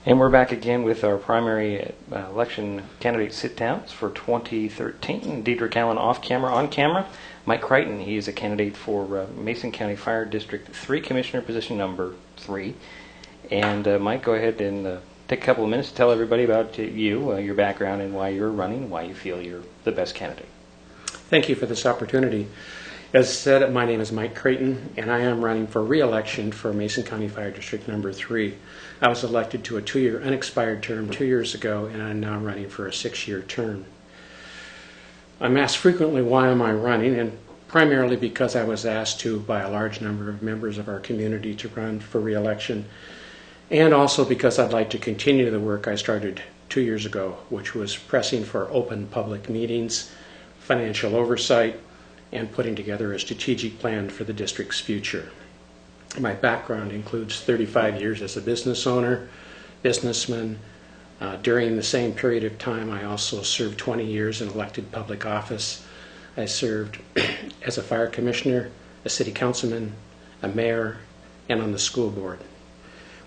And we're back again with our primary election candidate sit-downs for 2013. Deidre Allen off camera, on camera. Mike Creighton, he is a candidate for Mason County Fire District 3 Commissioner, position number 3. And Mike, go ahead and take a couple of minutes to tell everybody about you, your background, and why you're running, why you feel you're the best candidate. Thank you for this opportunity. As said, my name is Mike Creighton, and I am running for re-election for Mason County Fire District number 3. I was elected to a 2-year unexpired term 2 years ago, and I'm now running for a 6-year term. I'm asked frequently why am I running, and primarily because I was asked to by a large number of members of our community to run for re-election, and also because I'd like to continue the work I started 2 years ago, which was pressing for open public meetings, financial oversight, and putting together a strategic plan for the district's future. My background includes 35 years as a business owner, businessman. During the same period of time, I also served 20 years in elected public office. I served as a fire commissioner, a city councilman, a mayor, and on the school board.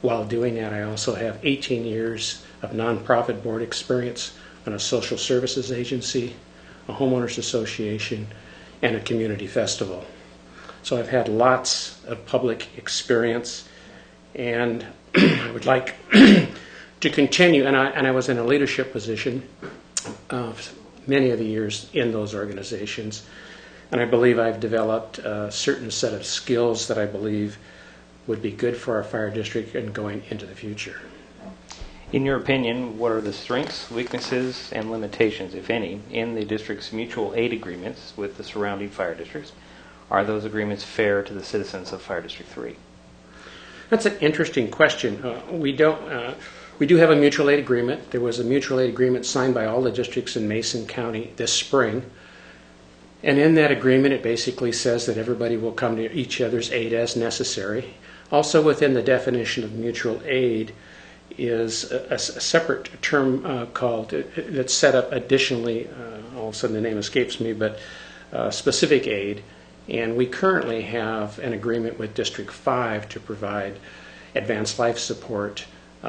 While doing that, I also have 18 years of nonprofit board experience on a social services agency, a homeowners association, and a community festival. So I've had lots of public experience, and I would like to continue, and I was in a leadership position many of the years in those organizations, and I believe I've developed a certain set of skills that I believe would be good for our fire district and going into the future. In your opinion, what are the strengths, weaknesses, and limitations, if any, in the district's mutual aid agreements with the surrounding fire districts? Are those agreements fair to the citizens of Fire District 3? That's an interesting question. We do have a mutual aid agreement. There was a mutual aid agreement signed by all the districts in Mason County this spring. And in that agreement, it basically says that everybody will come to each other's aid as necessary. Also within the definition of mutual aid is a separate term called, that's set up additionally, all of a sudden the name escapes me, but specific aid. And we currently have an agreement with District 5 to provide advanced life support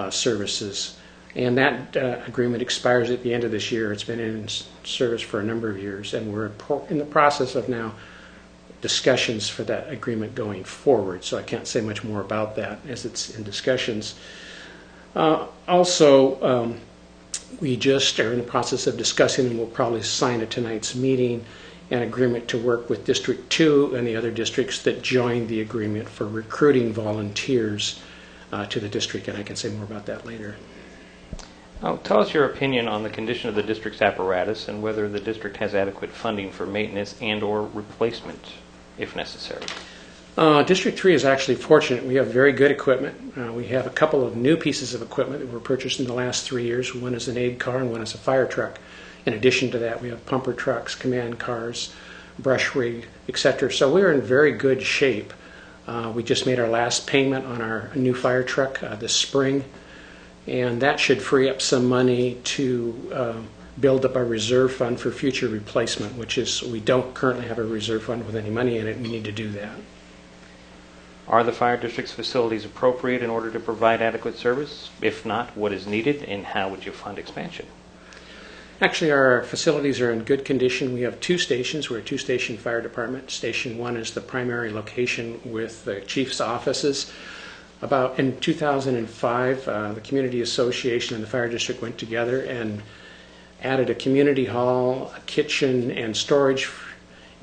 services. And that agreement expires at the end of this year. It's been in service for a number of years, and we're in the process of now discussions for that agreement going forward. So I can't say much more about that as it's in discussions. We just are in the process of discussing, and we'll probably sign at tonight's meeting, an agreement to work with District 2 and the other districts that joined the agreement for recruiting volunteers to the district, and I can say more about that later. Now, tell us your opinion on the condition of the district's apparatus and whether the district has adequate funding for maintenance and or replacement, if necessary. District 3 is actually fortunate. We have very good equipment. We have a couple of new pieces of equipment that were purchased in the last 3 years. One is an aid car and one is a fire truck. In addition to that, we have pumper trucks, command cars, brush rig, etc. So we're in very good shape. We just made our last payment on our new fire truck this spring, and that should free up some money to build up our reserve fund for future replacement, which is, we don't currently have a reserve fund with any money in it. We need to do that. Are the fire district's facilities appropriate in order to provide adequate service? If not, what is needed, and how would you fund expansion? Actually, our facilities are in good condition. We have 2 stations. We're a 2-station fire department. Station 1 is the primary location with the chief's offices. About in 2005, the community association and the fire district went together and added a community hall, a kitchen, and storage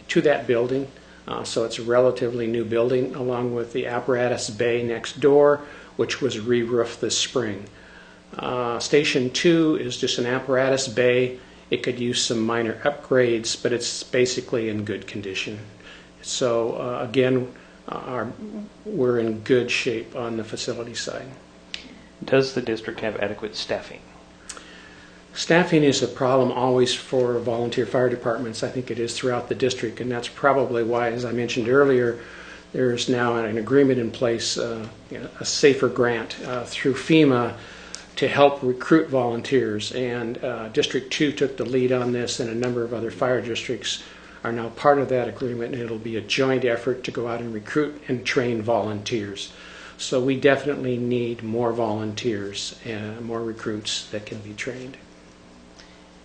to that building. So it's a relatively new building, along with the apparatus bay next door, which was re-roofed this spring. Station 2 is just an apparatus bay. It could use some minor upgrades, but it's basically in good condition. So again, we're in good shape on the facility side. Does the district have adequate staffing? Staffing is a problem always for volunteer fire departments. I think it is throughout the district, and that's probably why, as I mentioned earlier, there's now an agreement in place, a SAFER grant through FEMA to help recruit volunteers. And District 2 took the lead on this, and a number of other fire districts are now part of that agreement, and it'll be a joint effort to go out and recruit and train volunteers. So we definitely need more volunteers and more recruits that can be trained.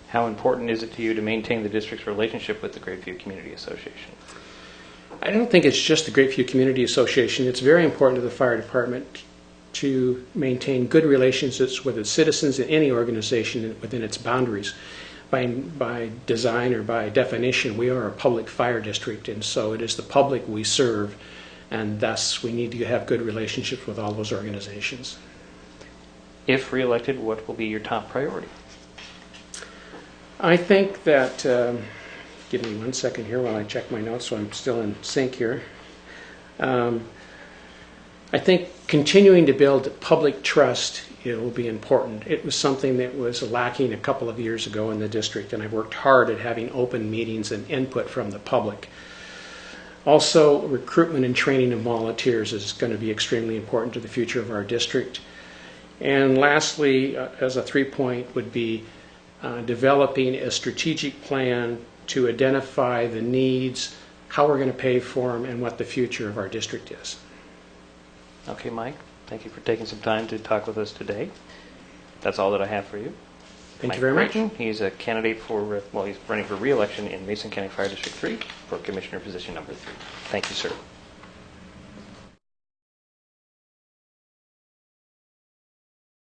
How important is it to you to maintain the district's relationship with the Greatview Community Association? I don't think it's just the Greatview Community Association. It's very important to the fire department to maintain good relationships with its citizens in any organization within its boundaries. By design or by definition, we are a public fire district, and so it is the public we serve, and thus we need to have good relationships with all those organizations. If reelected, what will be your top priority? I think that, give me 1 second here while I check my notes so I'm still in sync here. I think continuing to build public trust will be important. It was something that was lacking a couple of years ago in the district, and I've worked hard at having open meetings and input from the public. Also, recruitment and training of volunteers is going to be extremely important to the future of our district. And lastly, as a 3-point, would be developing a strategic plan to identify the needs, how we're going to pay for them, and what the future of our district is. Okay, Mike, thank you for taking some time to talk with us today. That's all that I have for you. Thank Mike you very much. Creighton, he's a candidate for, he's running for re-election in Mason County Fire District 3 for Commissioner position number 3. Thank you, sir.